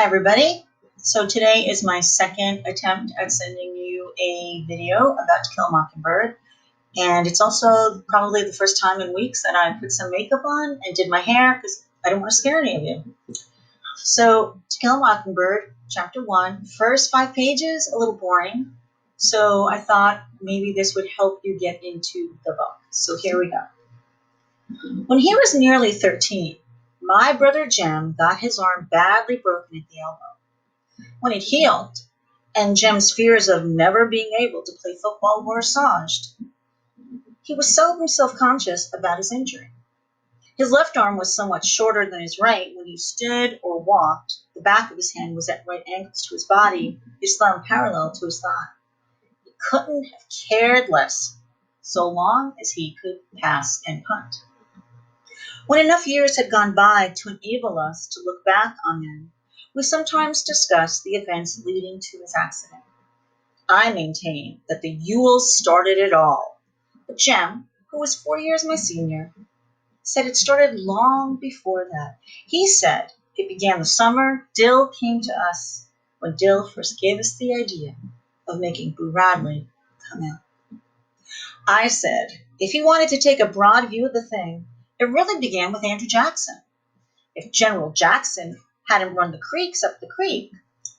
Hi everybody. So today is my second attempt at sending you a video about To Kill a Mockingbird. And it's also probably the first time in weeks that I put some makeup on and did my hair because I don't want to scare any of you. So To Kill a Mockingbird, chapter 1, first 5 pages, a little boring. So I thought maybe this would help you get into the book. So here we go. When he was nearly 13, my brother Jem got his arm badly broken at the elbow. When it healed, and Jem's fears of never being able to play football were assuaged, he was seldom self-conscious about his injury. His left arm was somewhat shorter than his right. When he stood or walked, the back of his hand was at right angles to his body, his thumb parallel to his thigh. He couldn't have cared less, so long as he could pass and punt. When enough years had gone by to enable us to look back on them, we sometimes discuss the events leading to his accident. I maintain that the Yules started it all, but Jem, who was 4 years my senior, said it started long before that. He said it began the summer Dill came to us, when Dill first gave us the idea of making Boo Radley come out. I said if he wanted to take a broad view of the thing, it really began with Andrew Jackson. If General Jackson hadn't run the creeks up the creek,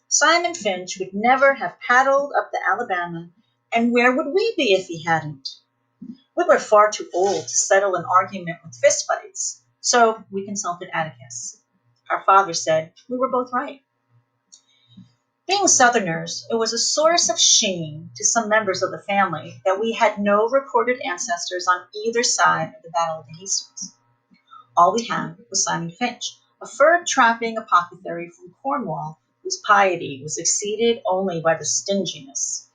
Simon Finch would never have paddled up the Alabama, and where would we be if he hadn't? We were far too old to settle an argument with fistfights, so we consulted Atticus. Our father said we were both right. Being Southerners, it was a source of shame to some members of the family that we had no recorded ancestors on either side of the Battle of the Hastings. All we had was Simon Finch, a fur-trapping apothecary from Cornwall whose piety was exceeded only by his stinginess.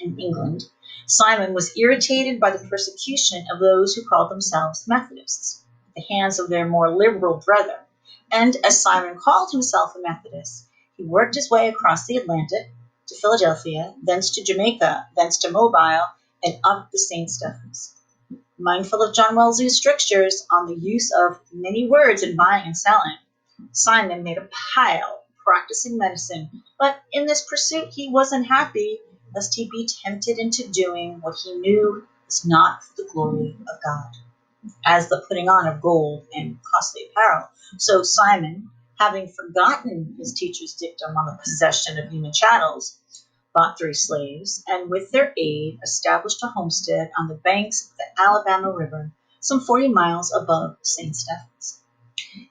In England, Simon was irritated by the persecution of those who called themselves Methodists at the hands of their more liberal brethren, and as Simon called himself a Methodist, he worked his way across the Atlantic to Philadelphia, thence to Jamaica, thence to Mobile, and up the St. Stephens. Mindful of John Wellesley's strictures on the use of many words in buying and selling, Simon made a pile practicing medicine, but in this pursuit he wasn't happy lest he be tempted into doing what he knew was not for the glory of God, as the putting on of gold and costly apparel. So Simon, having forgotten his teacher's dictum on the possession of human chattels, bought 3 slaves, and with their aid established a homestead on the banks of the Alabama River, some 40 miles above St. Stephens.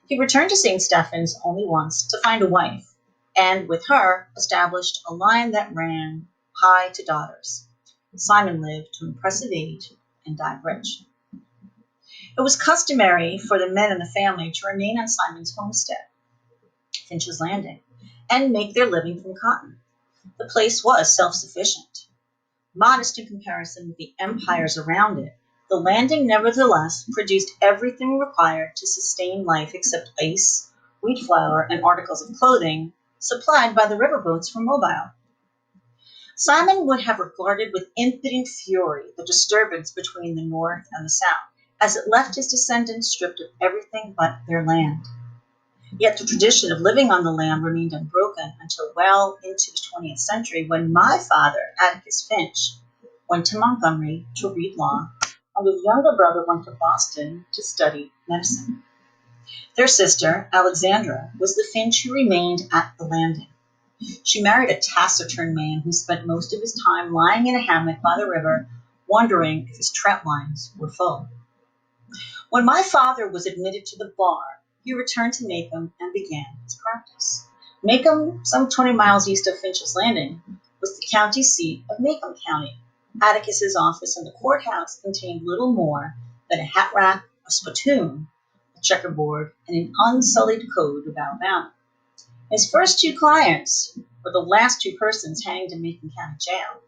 He returned to St. Stephens only once to find a wife, and with her established a line that ran high to daughters. Simon lived to impressive age and died rich. It was customary for the men in the family to remain on Simon's homestead, Finch's Landing, and make their living from cotton. The place was self-sufficient. Modest in comparison with the empires around it, the landing nevertheless produced everything required to sustain life except ice, wheat flour, and articles of clothing supplied by the riverboats from Mobile. Simon would have regarded with impotent fury the disturbance between the North and the South, as it left his descendants stripped of everything but their land. Yet the tradition of living on the land remained unbroken until well into the 20th century, when my father, Atticus Finch, went to Montgomery to read law, and his younger brother went to Boston to study medicine. Their sister, Alexandra, was the Finch who remained at the landing. She married a taciturn man who spent most of his time lying in a hammock by the river, wondering if his trout lines were full. When my father was admitted to the bar, he returned to Macomb and began his practice. Macomb, some 20 miles east of Finch's Landing, was the county seat of Macomb County. Atticus's office in the courthouse contained little more than a hat rack, a spittoon, a checkerboard, and an unsullied code of Alabama. His first 2 clients were the last 2 persons hanged in Macomb County Jail.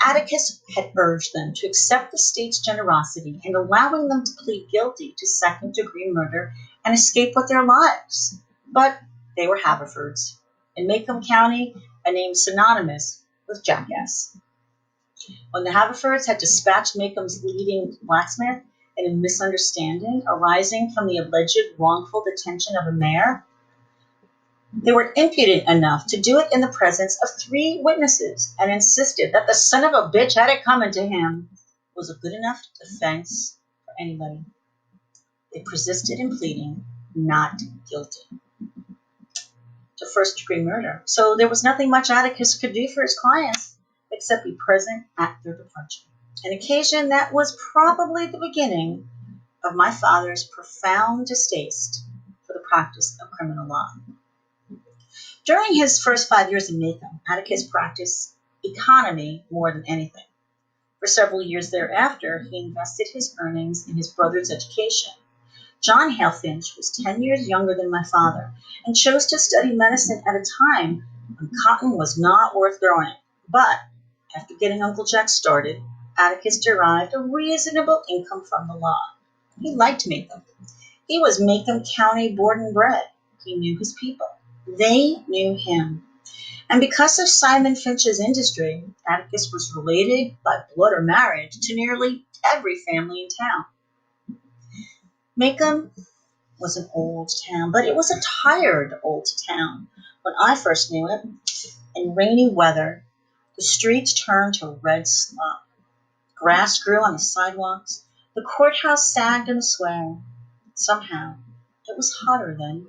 Atticus had urged them to accept the state's generosity in allowing them to plead guilty to second-degree murder and escape with their lives. But they were Haverfords. In Macomb County, a name synonymous with jackass. When the Haverfords had dispatched Macomb's leading blacksmith in a misunderstanding arising from the alleged wrongful detention of a mare, They were impudent enough to do it in the presence of 3 witnesses and insisted that the son of a bitch had it coming to him was a good enough defense for anybody. They persisted in pleading not guilty to first-degree murder. So there was nothing much Atticus could do for his clients except be present at their departure. An occasion that was probably the beginning of my father's profound distaste for the practice of criminal law. During his first 5 years in Macomb, Atticus practiced economy more than anything. For several years thereafter, he invested his earnings in his brother's education. John Hale Finch was 10 years younger than my father and chose to study medicine at a time when cotton was not worth growing. But after getting Uncle Jack started, Atticus derived a reasonable income from the law. He liked Macomb. He was Macomb County born and bred. He knew his people. They knew him. And because of Simon Finch's industry, Atticus was related by blood or marriage to nearly every family in town. Macomb was an old town, but it was a tired old town. When I first knew it, in rainy weather, the streets turned to red slop. Grass grew on the sidewalks. The courthouse sagged in the square. Somehow, it was hotter then.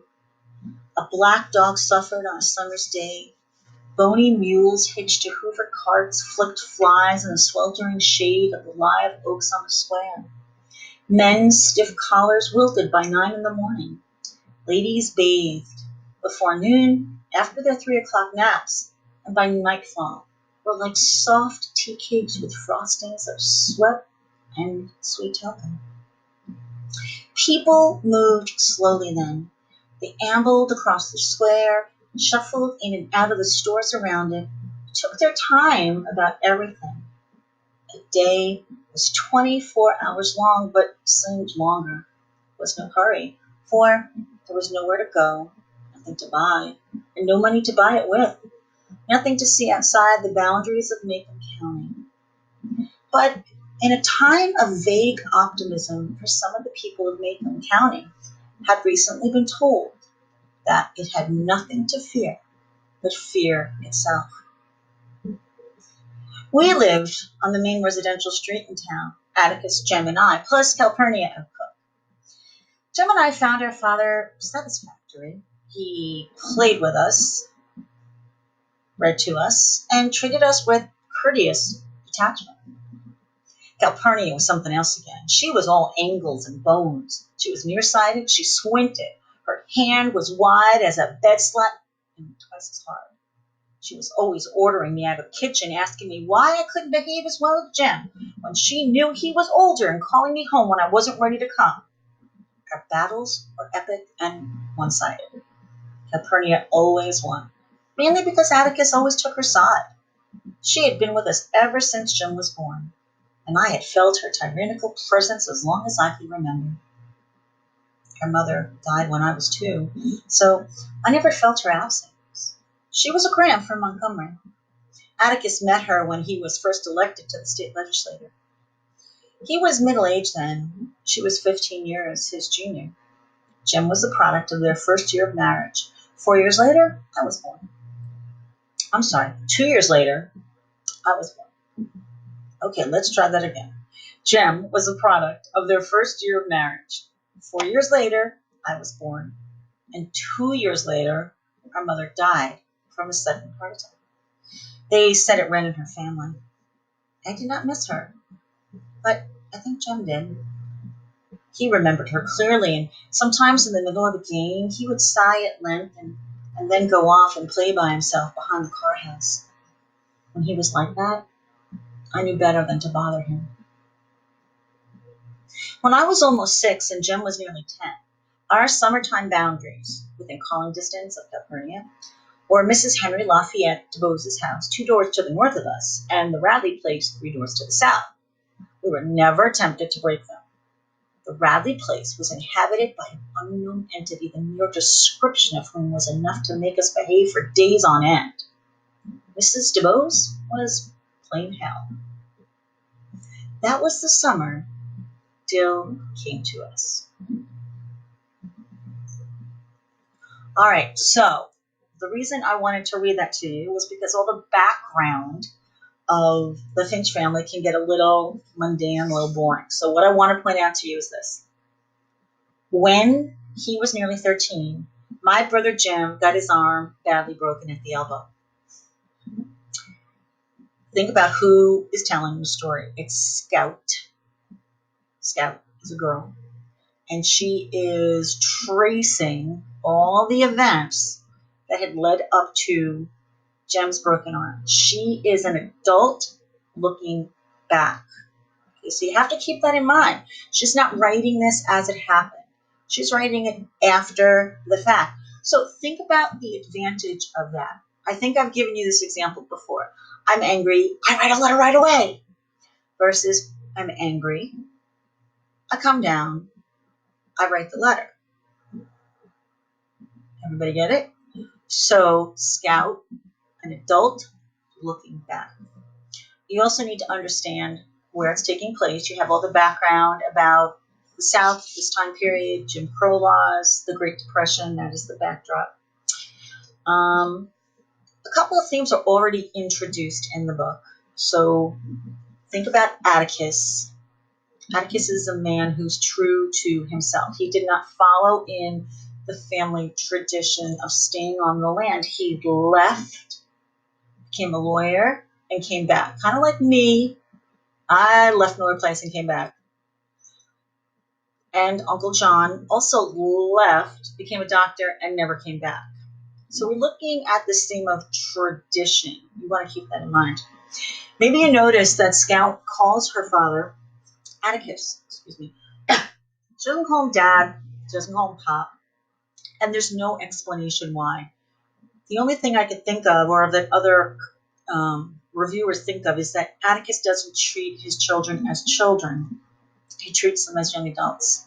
A black dog suffered on a summer's day. Bony mules hitched to Hoover carts flicked flies in the sweltering shade of the live oaks on the square. Men's stiff collars wilted by 9 in the morning. Ladies bathed before noon, after their 3 o'clock naps, and by nightfall were like soft tea cakes with frostings of sweat and sweet talcum. People moved slowly then. They ambled across the square, shuffled in and out of the stores around it, took their time about everything. A day was 24 hours long, but seemed longer. There was no hurry, for there was nowhere to go, nothing to buy, and no money to buy it with, nothing to see outside the boundaries of Macomb County. But in a time of vague optimism for some of the people of Macomb County had recently been told that it had nothing to fear but fear itself. We lived on the main residential street in town, Atticus, Jem, and I, plus Calpurnia and Cook. Jem and I found our father satisfactory. He played with us, read to us, and treated us with courteous detachment. Calpurnia was something else again. She was all angles and bones. She was nearsighted. She squinted. Her hand was wide as a bed slat and twice as hard. She was always ordering me out of the kitchen, asking me why I couldn't behave as well as Jem when she knew he was older and calling me home when I wasn't ready to come. Our battles were epic and one-sided. Calpurnia always won, mainly because Atticus always took her side. She had been with us ever since Jem was born, and I had felt her tyrannical presence as long as I could remember. Her mother died when I was 2, so I never felt her absence. She was a gram from Montgomery. Atticus met her when he was first elected to the state legislature. He was middle-aged then. She was 15 years his junior. Jem was the product of their first year of marriage. 4 years later, I was born. 2 years later, I was born. Okay, let's try that again. Jem was a product of their first year of marriage. 4 years later, I was born. And 2 years later, our mother died from a sudden heart attack. They said it ran in her family. I did not miss her, but I think Jem did. He remembered her clearly, and sometimes in the middle of a game, he would sigh at length and then go off and play by himself behind the car house. When he was like that, I knew better than to bother him. When I was almost 6 and Jem was nearly 10, our summertime boundaries, within calling distance of Calpurnia, were Mrs. Henry Lafayette DeBose's house, 2 doors to the north of us, and the Radley place, 3 doors to the south. We were never tempted to break them. The Radley place was inhabited by an unknown entity, the mere description of whom was enough to make us behave for days on end. Mrs. DeBose was plain hell. That was the summer Dill came to us. All right, so The reason I wanted to read that to you was because all the background of the Finch family can get a little mundane, a little boring. So what I want to point out to you is this. When he was nearly 13, my brother Jim got his arm badly broken at the elbow. Think about who is telling the story. It's Scout. Scout is a girl. And she is tracing all the events that had led up to Jem's broken arm. She is an adult looking back. Okay, so you have to keep that in mind. She's not writing this as it happened. She's writing it after the fact. So think about the advantage of that. I think I've given you this example before. I'm angry, I write a letter right away. Versus I'm angry, I come down, I write the letter. Everybody get it? So Scout, an adult looking back. You also need to understand where it's taking place. You have all the background about the South, this time period, Jim Crow laws, the Great Depression, that is the backdrop. A couple of themes are already introduced in the book. So think about Atticus. Atticus is a man who's true to himself. He did not follow in the family tradition of staying on the land. He left, became a lawyer, and came back. Kind of like me. I left Miller Place and came back. And Uncle John also left, became a doctor, and never came back. So we're looking at this theme of tradition. You want to keep that in mind. Maybe you notice that Scout calls her father Atticus. Excuse me. She doesn't call him Dad. She doesn't call him Pop. And there's no explanation why. The only thing I could think of, or that other reviewers think of, is that Atticus doesn't treat his children as children. He treats them as young adults.